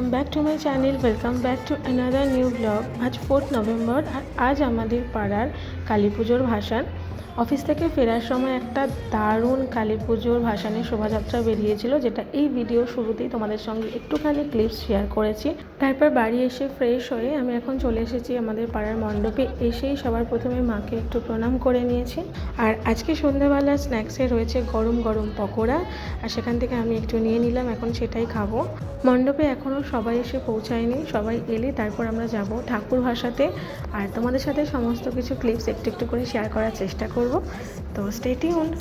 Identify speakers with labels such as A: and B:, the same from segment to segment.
A: Welcome back to my channel, welcome back to another new blog. आज 4 नवम्बर और आज हमारे पाड़ार काली पुजोर भाषण। অফিস থেকে ফেরার সময় একটা দারুণ কালী পুজোর ভাসানের শোভাযাত্রা বেরিয়েছিল, যেটা এই ভিডিও শুরুতেই তোমাদের সঙ্গে একটুখানি ক্লিপস শেয়ার করেছি। তারপর বাড়ি এসে ফ্রেশ হয়ে আমি এখন চলে এসেছি আমাদের পাড়ার মণ্ডপে। এসেই সবার প্রথমে মাকে একটু প্রণাম করে নিয়েছি। আর আজকে সন্ধ্যাবেলা স্ন্যাক্সে রয়েছে গরম গরম পকোড়া, আর সেখান থেকে আমি একটু নিয়ে নিলাম, এখন সেটাই খাবো। মণ্ডপে এখনও সবাই এসে পৌঁছায়নি, সবাই এলে তারপর আমরা যাব ঠাকুর ভাসাতে। আর তোমাদের সাথে সমস্ত কিছু ক্লিপস একটু একটু করে শেয়ার করার চেষ্টা করব, তো স্টে টিউনড।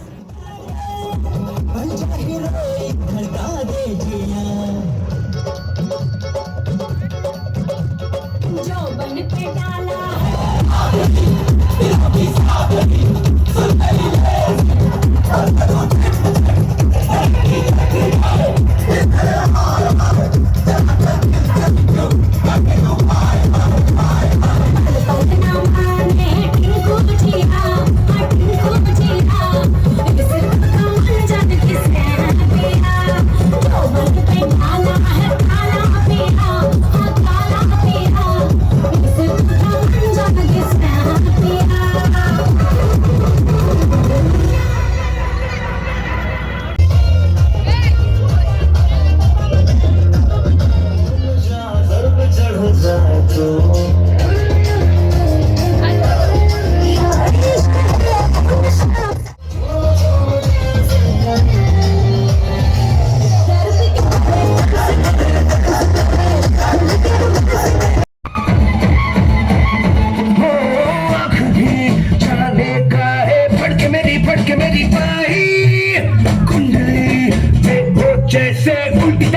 A: जैसे उल्टी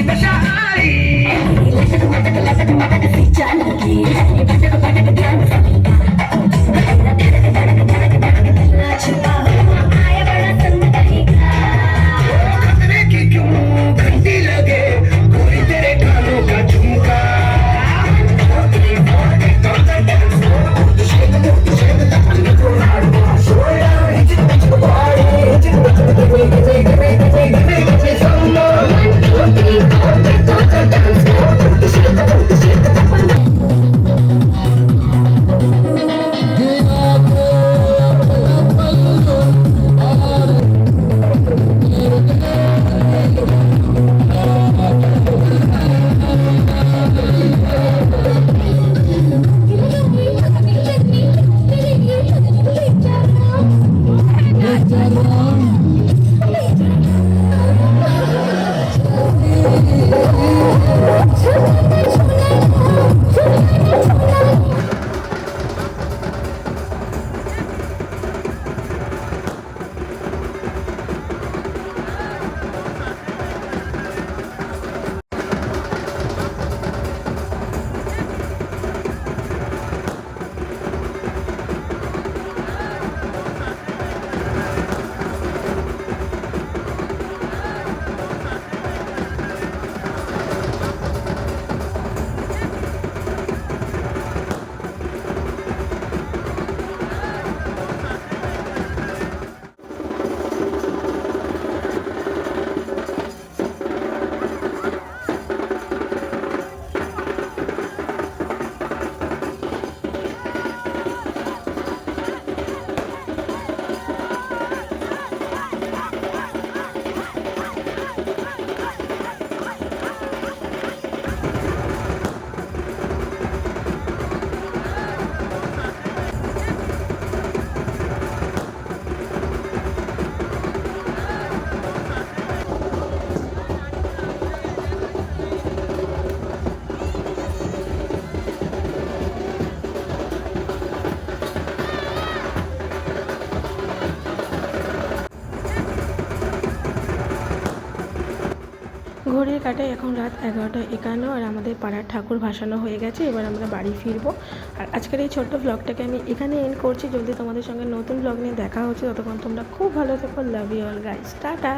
A: दशा आई खतरे की क्यों घंटी लगे कोई तेरे कानों का झुमका ঘড়ির কাঁটায় এখন রাত 11:51 আর আমাদের পাড়ার ঠাকুর ভাসানো হয়ে গেছে। এবার আমরা বাড়ি ফিরবো। আর আজকের এই ছোট্ট ব্লগটাকে আমি এখানে এন্ড করছি। যদি তোমাদের সঙ্গে নতুন ব্লগ নিয়ে দেখা হচ্ছে, ততক্ষণ তোমরা খুব ভালো থেকো। Love you all guys, tata.